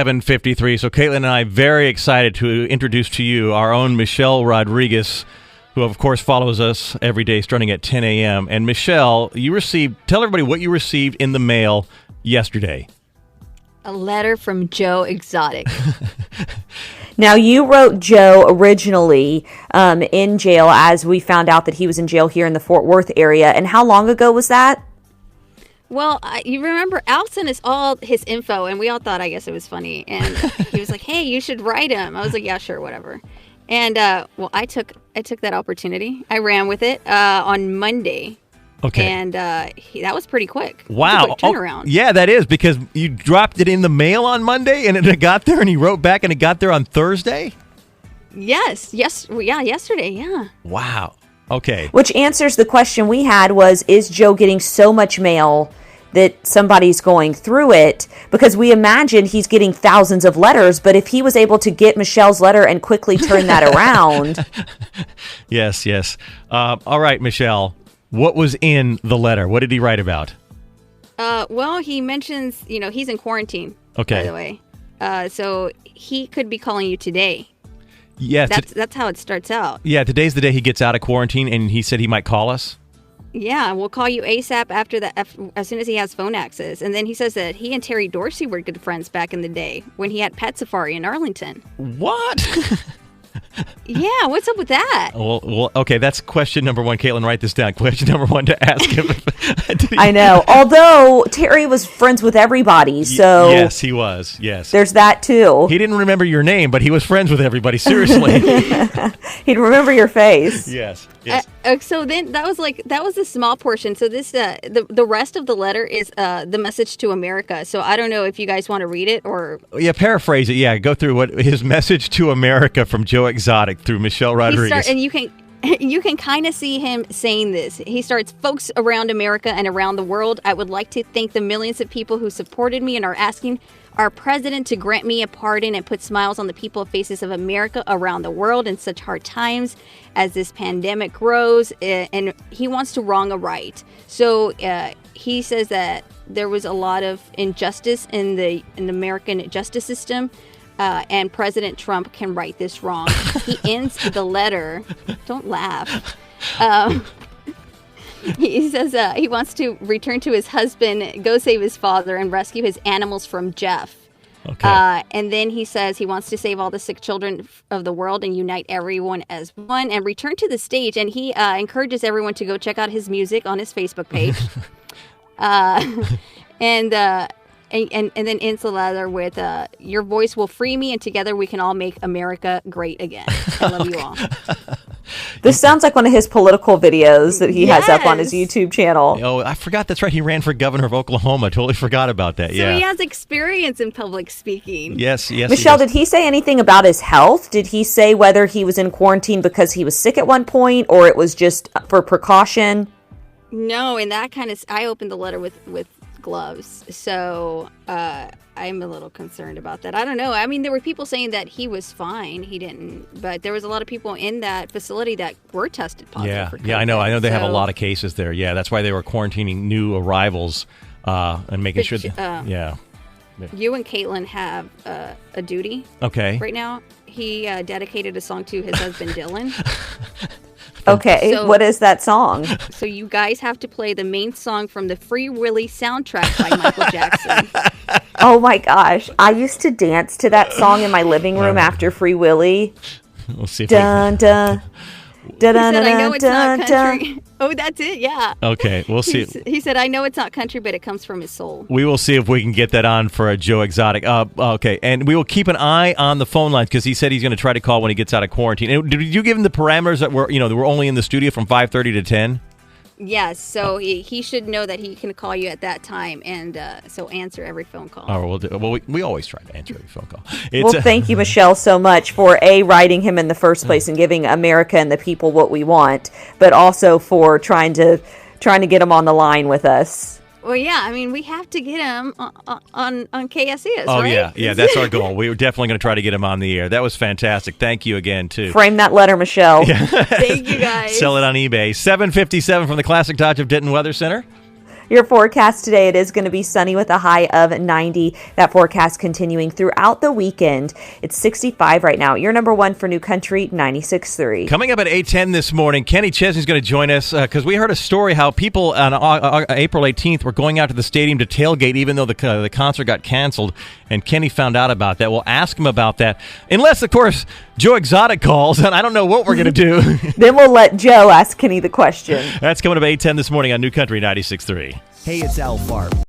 7:53. So Caitlin and I very excited to introduce to you our own Michelle Rodrigues, who of course follows us every day starting at 10 a.m. And Michelle, tell everybody what you received in the mail yesterday. A letter from Joe Exoitc. Now, you wrote Joe originally in jail as we found out that he was in jail here in the Fort Worth area. And how long ago was that? Well, you remember Al sent us all his info, and we all thought, I guess it was funny. And he was like, hey, you should write him. I was like, yeah, sure, whatever. And, I took that opportunity. I ran with it on Monday. Okay. And that was pretty quick. Wow. Quick turnaround. Yeah, that is, because you dropped it in the mail on Monday, and it got there, and he wrote back, and it got there on Thursday? Yes. Yeah, yesterday, yeah. Wow. Okay. Which answers the question we had was, is Joe getting so much mail that somebody's going through it? Because we imagine he's getting thousands of letters, but if he was able to get Michelle's letter and quickly turn that around. Yes. All right, Michelle, what was in the letter? What did he write about? Well, he mentions, he's in quarantine, okay, by the way. So he could be calling you today. Yeah, that's how it starts out. Yeah, today's the day he gets out of quarantine, and he said he might call us. Yeah, we'll call you ASAP after that, as soon as he has phone access. And then he says that he and Terry Dorsey were good friends back in the day when he had Pet Safari in Arlington. What? Yeah, what's up with that? Well, okay, that's question number one. Caitlin, write this down. Question number one to ask him. I know. Although Terry was friends with everybody, so... Yes, he was. Yes. There's that, too. He didn't remember your name, but he was friends with everybody. Seriously. He'd remember your face. Yes. So then that was a small portion. So this the rest of the letter is the message to America. So I don't know if you guys want to read it or... Yeah, paraphrase it. Yeah, go through what his message to America from Joe Exoitc through Michelle Rodrigues. And you can kind of see him saying this. He starts, folks around America and around the world, I would like to thank the millions of people who supported me and are asking our president to grant me a pardon and put smiles on the people faces of America around the world in such hard times as this pandemic grows. And he wants to wrong a right. So he says that there was a lot of injustice in the American justice system. And President Trump can right this wrong. He ends the letter. Don't laugh. He says he wants to return to his husband, go save his father, and rescue his animals from Jeff. Okay. And then he says he wants to save all the sick children of the world and unite everyone as one and return to the stage. And he encourages everyone to go check out his music on his Facebook page. And then ends the letter with, your voice will free me, and together we can all make America great again. I love you all. This sounds like one of his political videos that he has up on his YouTube channel. Oh, I forgot. That's right. He ran for governor of Oklahoma. Totally forgot about that. So he has experience in public speaking. Yes. Michelle, did he say anything about his health? Did he say whether he was in quarantine because he was sick at one point or it was just for precaution? No, and that kind of... I opened the letter with gloves, so I'm a little concerned about that. I don't know. I mean, there were people saying that he was fine. He didn't, but there was a lot of people in that facility that were tested positive for COVID. Yeah, I know they have a lot of cases there. Yeah, that's why they were quarantining new arrivals and making sure that, you and Caitlin have a duty right now. He dedicated a song to his husband Dylan. Okay, so, what is that song? So you guys have to play the main song from the Free Willy soundtrack by Michael Jackson. Oh my gosh. I used to dance to that song in my living room after Free Willy. We'll see if dun, dun. He said, I know it's not country. Oh, that's it, yeah. Okay, we'll see. He said, I know it's not country, but it comes from his soul. We will see if we can get that on for a Joe Exoitc. Okay, and we will keep an eye on the phone lines because he said he's going to try to call when he gets out of quarantine. And did you give him the parameters that were only in the studio from 5:30 to 10? Yes, so he should know that he can call you at that time, and so answer every phone call. Oh, well, we always try to answer every phone call. Thank you, Michelle, so much for writing him in the first place and giving America and the people what we want, but also for trying to get him on the line with us. Well, yeah, I mean, we have to get him on KSES, oh, right? Yeah, that's our goal. We were definitely going to try to get him on the air. That was fantastic. Thank you again, too. Frame that letter, Michelle. Yeah. Thank you, guys. Sell it on eBay. 757 from the Classic Dodge of Denton Weather Center. Your forecast today, it is going to be sunny with a high of 90. That forecast continuing throughout the weekend. It's 65 right now. Your number one for New Country, 96.3. Coming up at 8:10 this morning, Kenny Chesney's going to join us because we heard a story how people on April 18th were going out to the stadium to tailgate even though the concert got canceled, and Kenny found out about that. We'll ask him about that. Unless, of course, Joe Exoitc calls, and I don't know what we're going to do. Then we'll let Joe ask Kenny the question. That's coming up at 8:10 this morning on New Country 96.3. Hey, it's Al Farb.